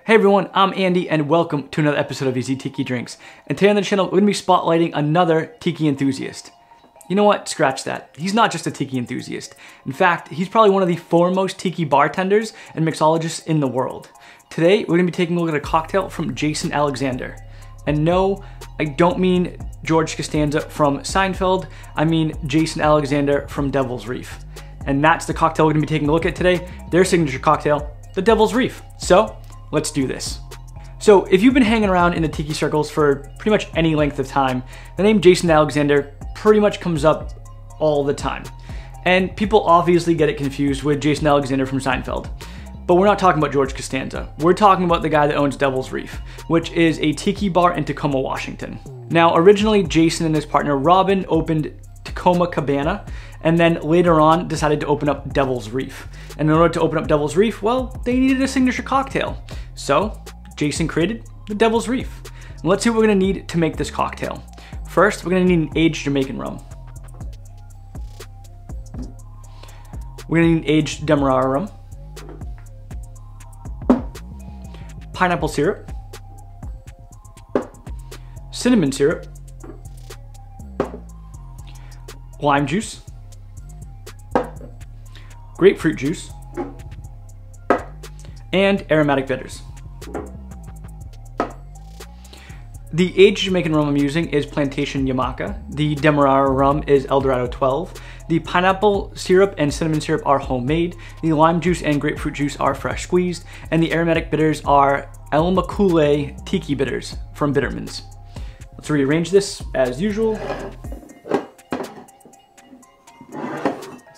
Hey everyone, I'm Andy and welcome to another episode of Easy Tiki Drinks. And today on the channel, we're gonna be spotlighting another Tiki enthusiast. You know what? Scratch that. He's not just a Tiki enthusiast. In fact, he's probably one of the foremost Tiki bartenders and mixologists in the world. Today, we're gonna be taking a look at a cocktail from Jason Alexander. And no, I don't mean George Costanza from Seinfeld, I mean Jason Alexander from Devil's Reef. And that's the cocktail we're gonna be taking a look at today, their signature cocktail, the Devil's Reef. So, let's do this. So if you've been hanging around in the Tiki circles for pretty much any length of time, the name Jason Alexander pretty much comes up all the time. And people obviously get it confused with Jason Alexander from Seinfeld. But we're not talking about George Costanza. We're talking about the guy that owns Devil's Reef, which is a Tiki bar in Tacoma, Washington. Now, originally Jason and his partner Robin opened Tacoma Cabana, and then later on decided to open up Devil's Reef. And in order to open up Devil's Reef, well, they needed a signature cocktail. So Jason created the Devil's Reef. And let's see what we're gonna need to make this cocktail. First, we're gonna need an aged Jamaican rum. We're gonna need aged Demerara rum, pineapple syrup, cinnamon syrup, lime juice, grapefruit juice, and aromatic bitters. The aged Jamaican rum I'm using is Plantation Yamaka. The Demerara rum is Eldorado 12. The pineapple syrup and cinnamon syrup are homemade. The lime juice and grapefruit juice are fresh squeezed. And the aromatic bitters are El Macule Tiki bitters from Bittermans. Let's rearrange this as usual.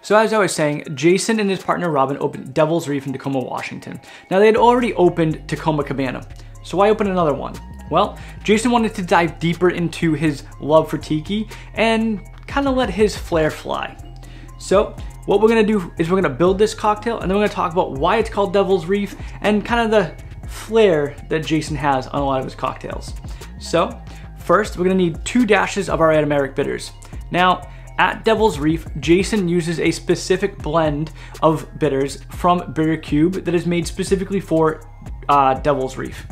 So as I was saying, Jason and his partner Robin opened Devil's Reef in Tacoma, Washington. Now they had already opened Tacoma Cabana, so why open another one? Well, Jason wanted to dive deeper into his love for Tiki and kind of let his flair fly. So what we're gonna do is we're gonna build this cocktail and then we're gonna talk about why it's called Devil's Reef and kind of the flair that Jason has on a lot of his cocktails. So first, we're gonna need 2 dashes of our aromatic bitters. Now, at Devil's Reef, Jason uses a specific blend of bitters from Bitter Cube that is made specifically for Devil's Reef.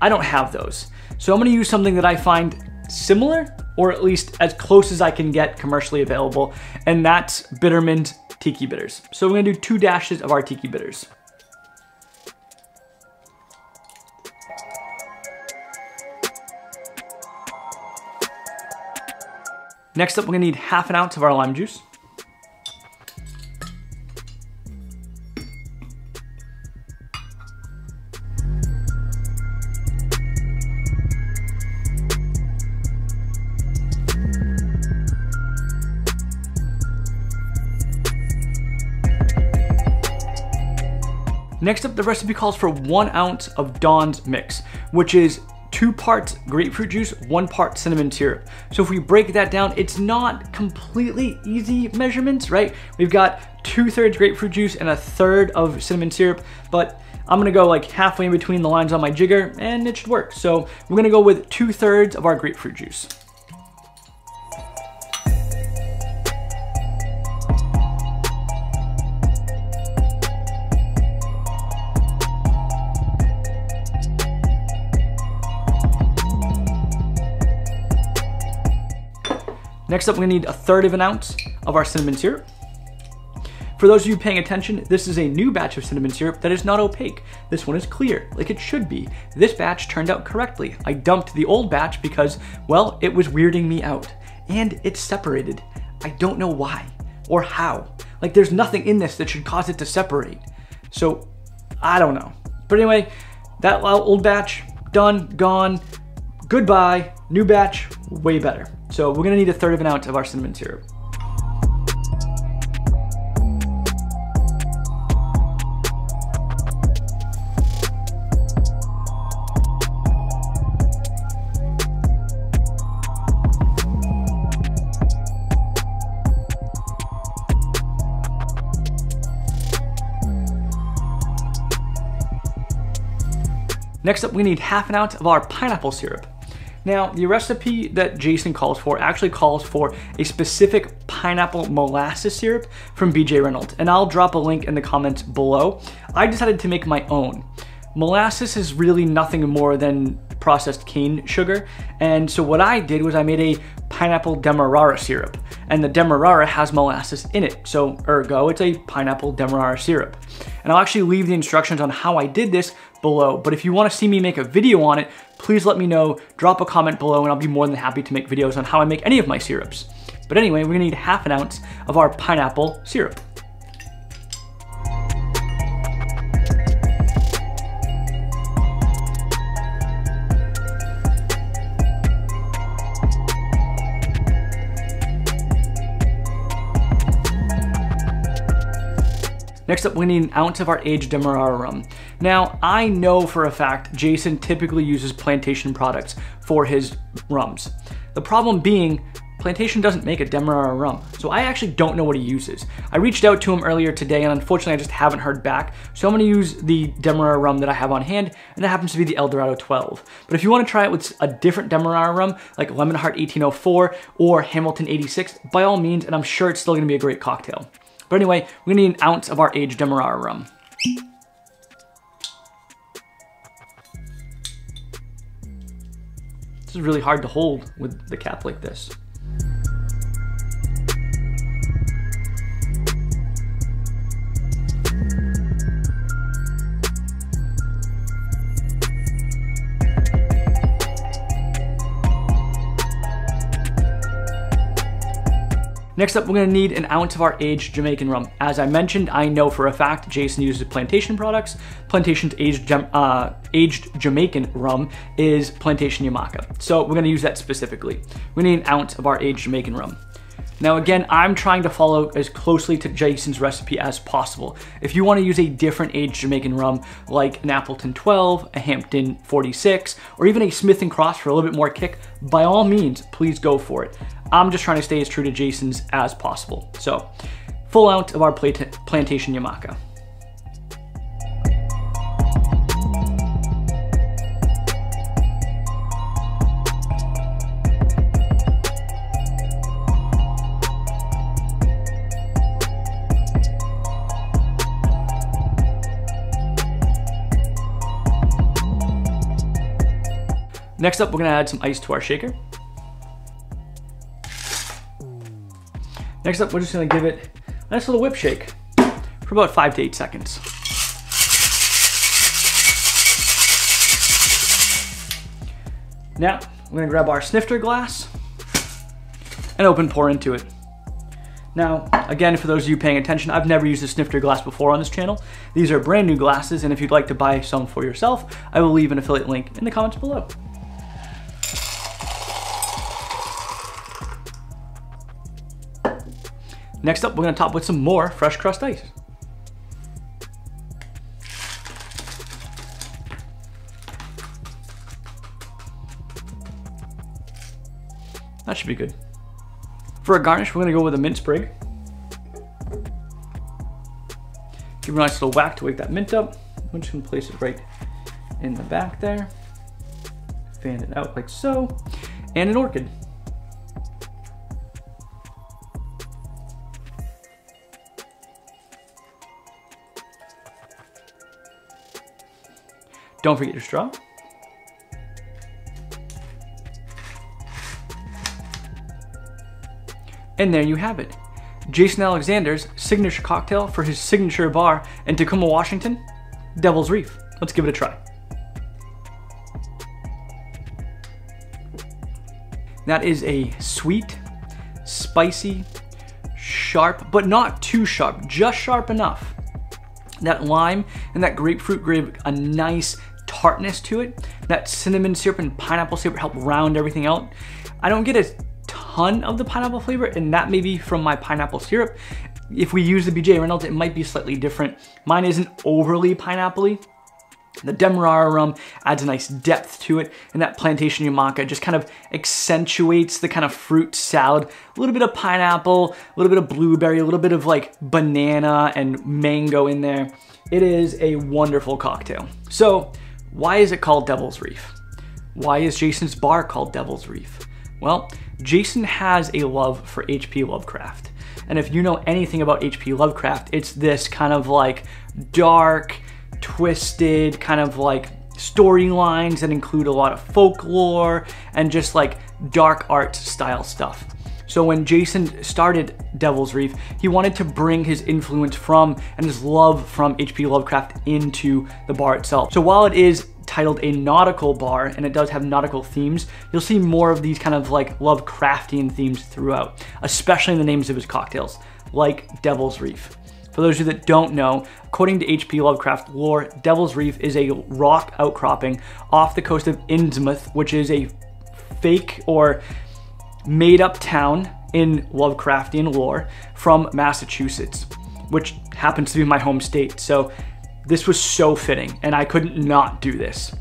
I don't have those, so I'm gonna use something that I find similar, or at least as close as I can get commercially available, and that's Bittermans Tiki bitters. So we're gonna do 2 dashes of our Tiki bitters. Next up, we're gonna need half an ounce of our lime juice. Next up, the recipe calls for 1 ounce of Dawn's mix, which is 2 parts grapefruit juice, 1 part cinnamon syrup. So if we break that down, it's not completely easy measurements, right? We've got 2/3 grapefruit juice and 1/3 of cinnamon syrup, but I'm gonna go like halfway in between the lines on my jigger and it should work. So we're gonna go with 2/3 of our grapefruit juice. Next up, we're gonna need 1/3 of an ounce of our cinnamon syrup. For those of you paying attention, this is a new batch of cinnamon syrup that is not opaque. This one is clear, like it should be. This batch turned out correctly. I dumped the old batch because, well, it was weirding me out. And it's separated. I don't know why or how. Like, there's nothing in this that should cause it to separate. So, I don't know. But anyway, that old batch, done, gone, goodbye, new batch, way better. So we're gonna need 1/3 of an ounce of our cinnamon syrup. Next up, we need half an ounce of our pineapple syrup. Now, the recipe that Jason calls for actually calls for a specific pineapple molasses syrup from BJ Reynolds, and I'll drop a link in the comments below. I decided to make my own. Molasses is really nothing more than processed cane sugar. And so what I did was I made a pineapple Demerara syrup, and the Demerara has molasses in it. So ergo, it's a pineapple Demerara syrup. And I'll actually leave the instructions on how I did this below. But if you want to see me make a video on it, please let me know, drop a comment below, and I'll be more than happy to make videos on how I make any of my syrups. But anyway, we're gonna need ½ ounce of our pineapple syrup. Next up, we need an ounce of our Aged Demerara Rum. Now, I know for a fact Jason typically uses plantation products for his rums. The problem being, plantation doesn't make a Demerara rum, so I actually don't know what he uses. I reached out to him earlier today, and unfortunately I just haven't heard back, so I'm gonna use the Demerara rum that I have on hand, and that happens to be the El Dorado 12. But if you wanna try it with a different Demerara rum, like Lemon Heart 1804 or Hamilton 86, by all means, and I'm sure it's still gonna be a great cocktail. But anyway, we're gonna need an ounce of our Aged Demerara rum. This is really hard to hold with the cap like this. Next up, we're gonna need an ounce of our Aged Jamaican Rum. As I mentioned, I know for a fact Jason uses plantation products. Plantation's Aged Jamaican Rum is Plantation Yamaka. So we're gonna use that specifically. We need an ounce of our Aged Jamaican Rum. Now again, I'm trying to follow as closely to Jason's recipe as possible. If you wanna use a different Aged Jamaican Rum, like an Appleton 12, a Hampton 46, or even a Smith & Cross for a little bit more kick, by all means, please go for it. I'm just trying to stay as true to Jason's as possible. So, full ounce of our Plantation Yamaka. Next up, we're gonna add some ice to our shaker. Next up, we're just gonna give it a nice little whip shake for about 5 to 8 seconds. Now, we're gonna grab our snifter glass and open pour into it. Now, again, for those of you paying attention, I've never used a snifter glass before on this channel. These are brand new glasses, and if you'd like to buy some for yourself, I will leave an affiliate link in the comments below. Next up, we're gonna top with some more fresh crust ice. That should be good. For a garnish, we're gonna go with a mint sprig. Give it a nice little whack to wake that mint up. I'm just gonna place it right in the back there. Fan it out like so. And an orchid. Don't forget your straw. And there you have it. Jason Alexander's signature cocktail for his signature bar in Tacoma, Washington, Devil's Reef. Let's give it a try. That is a sweet, spicy, sharp, but not too sharp, just sharp enough. That lime and that grapefruit gave a nice tartness to it. That cinnamon syrup and pineapple syrup help round everything out. I don't get a ton of the pineapple flavor, and that may be from my pineapple syrup. If we use the BJ Reynolds, it might be slightly different. Mine isn't overly pineapple-y. The Demerara rum adds a nice depth to it, and that Plantation Yamaka just kind of accentuates the kind of fruit salad. A little bit of pineapple, a little bit of blueberry, a little bit of like banana and mango in there. It is a wonderful cocktail. So why is it called Devil's Reef? Why is Jason's bar called Devil's Reef? Well, Jason has a love for H.P. Lovecraft. And if you know anything about H.P. Lovecraft, it's this kind of like dark, twisted kind of like storylines that include a lot of folklore and just like dark art style stuff. So when Jason started Devil's Reef, he wanted to bring his influence from and his love from H.P. Lovecraft into the bar itself. So while it is titled a nautical bar and it does have nautical themes, you'll see more of these kind of like Lovecraftian themes throughout, especially in the names of his cocktails, like Devil's Reef. For those of you that don't know, according to H.P. Lovecraft lore, Devil's Reef is a rock outcropping off the coast of Innsmouth, which is a fake or made-up town in Lovecraftian lore from Massachusetts, which happens to be my home state. So this was so fitting, and I couldn't not do this.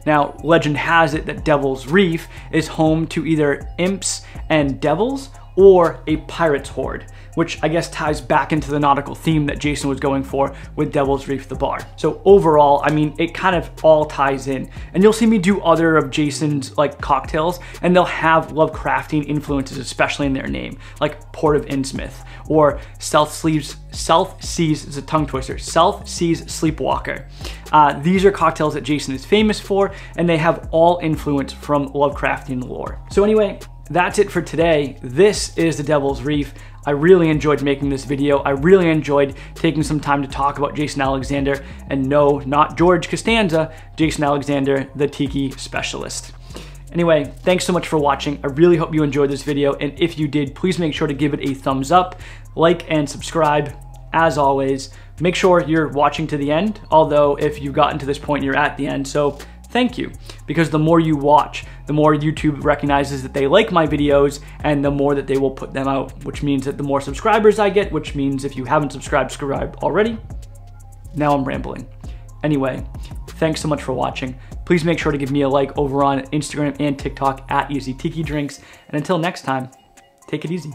Now, legend has it that Devil's Reef is home to either imps and devils or a pirate's horde, which I guess ties back into the nautical theme that Jason was going for with Devil's Reef the bar. So overall, I mean, it kind of all ties in. And you'll see me do other of Jason's like cocktails, and they'll have Lovecraftian influences, especially in their name, like Port of Innsmouth, or South Seas, it's a tongue twister, South Seas Sleepwalker. These are cocktails that Jason is famous for, and they have all influence from Lovecraftian lore. So anyway, that's it for today. This is the Devil's Reef. I really enjoyed making this video. I really enjoyed taking some time to talk about Jason Alexander, and no, not George Costanza, Jason Alexander, the Tiki specialist. Anyway, thanks so much for watching. I really hope you enjoyed this video, and if you did, please make sure to give it a thumbs up, like, and subscribe. As always, make sure you're watching to the end, although if you've gotten to this point, you're at the end, so thank you, because the more you watch, the more YouTube recognizes that they like my videos, and the more that they will put them out, which means that the more subscribers I get, which means if you haven't subscribe already. Now I'm rambling. Anyway, thanks so much for watching. Please make sure to give me a like over on Instagram and TikTok at EasyTikiDrinks, and until next time, take it easy.